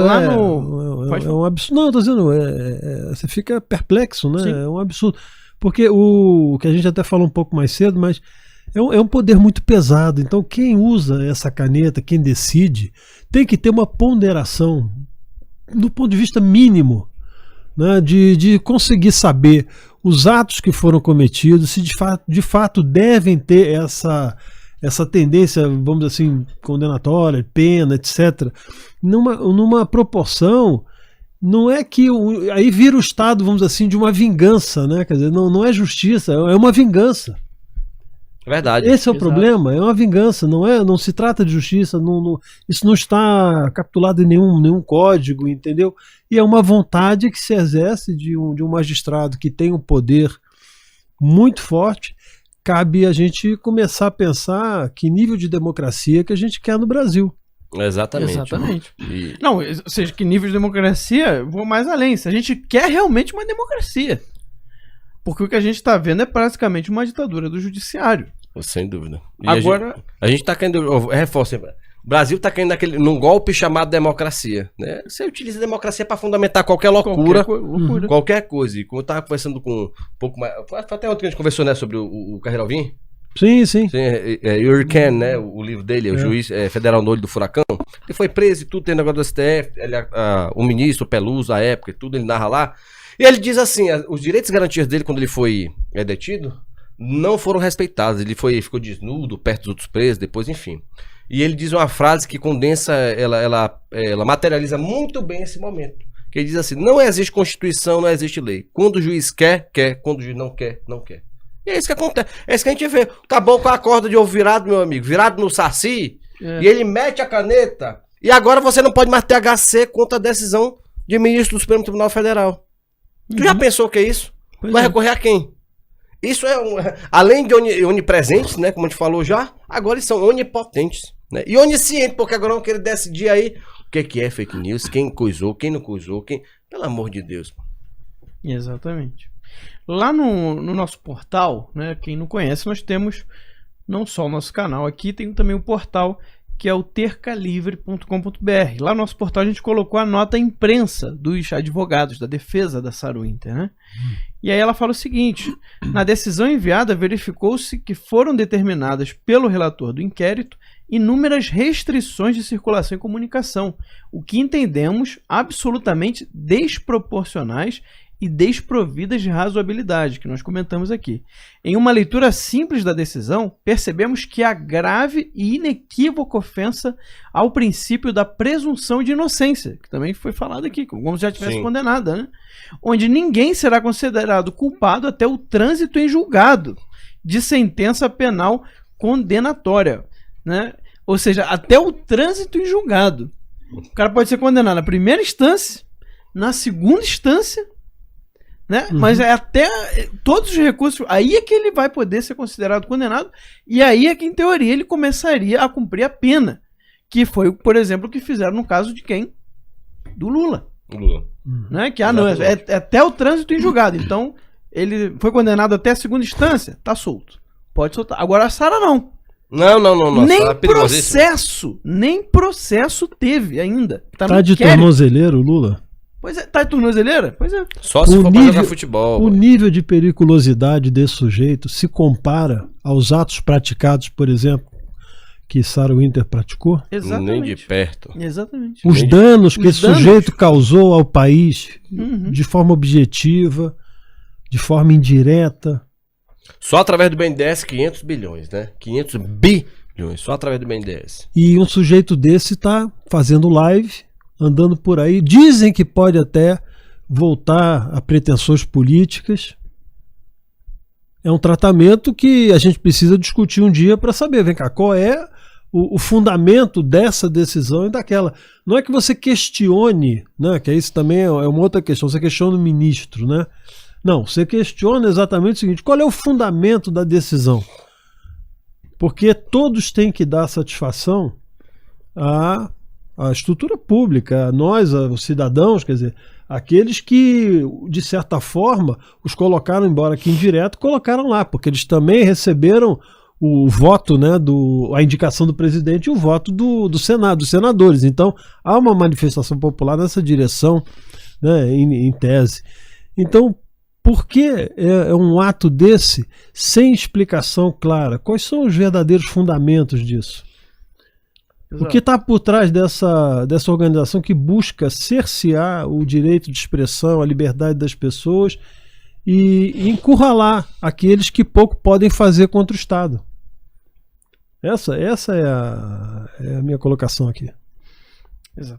Lá no... É um absurdo. Não, eu tô dizendo, você fica perplexo, né? Sim. É um absurdo. Porque o que a gente até falou um pouco mais cedo, mas é um poder muito pesado. Então, quem usa essa caneta, quem decide, tem que ter uma ponderação, do ponto de vista mínimo, né? De conseguir saber os atos que foram cometidos, se de fato devem ter essa tendência, vamos dizer assim, condenatória, pena, etc., numa proporção. Não é que aí vira o Estado, vamos dizer assim, de uma vingança, né? Quer dizer, não é justiça, é uma vingança. Verdade. Esse é o Exato. problema, é uma vingança, não se trata de justiça, isso não está capitulado em nenhum código, entendeu? E é uma vontade que se exerce de um magistrado que tem um poder muito forte. Cabe a gente começar a pensar que nível de democracia que a gente quer no Brasil. Exatamente. Exatamente. E- Não, ou seja, que nível de democracia, eu vou mais além. Se a gente quer realmente uma democracia. Porque o que a gente está vendo é praticamente uma ditadura do judiciário. Sem dúvida. E Agora, a gente tá caindo, eu reforço sempre, o Brasil tá caindo num golpe chamado democracia, né? Você utiliza a democracia para fundamentar qualquer loucura, loucura. qualquer coisa. E como eu tava conversando com um pouco mais, foi até ontem que a gente conversou, né, sobre o Carreiro Alvim. Sim, sim. Sim, Hurricane, né? O livro dele, o juiz federal no olho do furacão. Ele foi preso e tudo, tem negócio do STF, o ministro Peluso, à época e tudo, ele narra lá. E ele diz assim, os direitos e garantias dele quando ele foi detido não foram respeitados. Ele ficou desnudo perto dos outros presos, depois, enfim. E ele diz uma frase que condensa, ela materializa muito bem esse momento. Que ele diz assim, não existe Constituição, não existe lei. Quando o juiz quer, quer. Quando o juiz não quer, não quer. E é isso que acontece. É isso que a gente vê. Tá bom com a corda de ovo virado, meu amigo. Virado no saci. E ele mete a caneta. E agora você não pode mais ter HC contra a decisão de ministro do Supremo Tribunal Federal. Tu já pensou o que é isso? Pois Vai é. recorrer a quem? Isso é além de onipresentes, né? Como a gente falou já, agora eles são onipotentes, né? E oniscientes, porque agora vão querer decidir aí o que é fake news, quem coisou, quem não coisou, quem. Pelo amor de Deus. Exatamente. Lá no nosso portal, né, quem não conhece, nós temos não só o nosso canal aqui, tem também o portal que é o tercalivre.com.br. Lá no nosso portal a gente colocou a nota imprensa dos advogados da defesa da Sarah Winter, né? E aí ela fala o seguinte: na decisão enviada verificou-se que foram determinadas pelo relator do inquérito inúmeras restrições de circulação e comunicação, o que entendemos absolutamente desproporcionais e desprovidas de razoabilidade, que nós comentamos aqui. Em uma leitura simples da decisão, percebemos que há grave e inequívoca ofensa ao princípio da presunção de inocência, que também foi falado aqui, como se já tivesse Sim. condenada, né? Onde ninguém será considerado culpado até o trânsito em julgado de sentença penal condenatória, né? Ou seja, até o trânsito em julgado. O cara pode ser condenado na primeira instância, na segunda instância, né? Mas é até todos os recursos, aí é que ele vai poder ser considerado condenado, e aí é que, em teoria, ele começaria a cumprir a pena, que foi, por exemplo, o que fizeram no caso de quem? Do Lula. Né? Que não, é até o trânsito em julgado. Então, ele foi condenado até a segunda instância, tá solto. Pode soltar. Agora a Sarah não. Não. Nem Sarah é perigosíssimo. nem processo teve ainda. Tá no de inquérito. tornozeleiro, Lula? Pois é, tá de tornozeleira? Pois é. Só se for pra jogar futebol. O nível de periculosidade desse sujeito se compara aos atos praticados, por exemplo, que Sarah Winter praticou? Exatamente. Nem de perto. Exatamente. Os danos que Os esse danos. sujeito causou ao país Uhum. de forma objetiva, de forma indireta. Só através do BNDES, 500 bilhões, né? 500 bilhões, só através do BNDES. E um sujeito desse está fazendo live, andando por aí. Dizem que pode até voltar a pretensões políticas. É um tratamento que a gente precisa discutir um dia para saber, vem cá, qual é o fundamento dessa decisão e daquela. Não é que você questione, né, que isso também é uma outra questão, você questiona o ministro, né? Não, você questiona exatamente o seguinte: qual é o fundamento da decisão? Porque todos têm que dar satisfação à estrutura pública, a nós, os cidadãos, quer dizer, aqueles que, de certa forma, os colocaram, embora que indireto, colocaram lá, porque eles também receberam o voto, né, a indicação do presidente e o voto do Senado, dos senadores. Então, há uma manifestação popular nessa direção, né, em tese. Então, por que é um ato desse sem explicação clara? Quais são os verdadeiros fundamentos disso? Exato. O que está por trás dessa organização que busca cercear o direito de expressão, a liberdade das pessoas e encurralar aqueles que pouco podem fazer contra o Estado? Essa é a minha colocação aqui. Exato.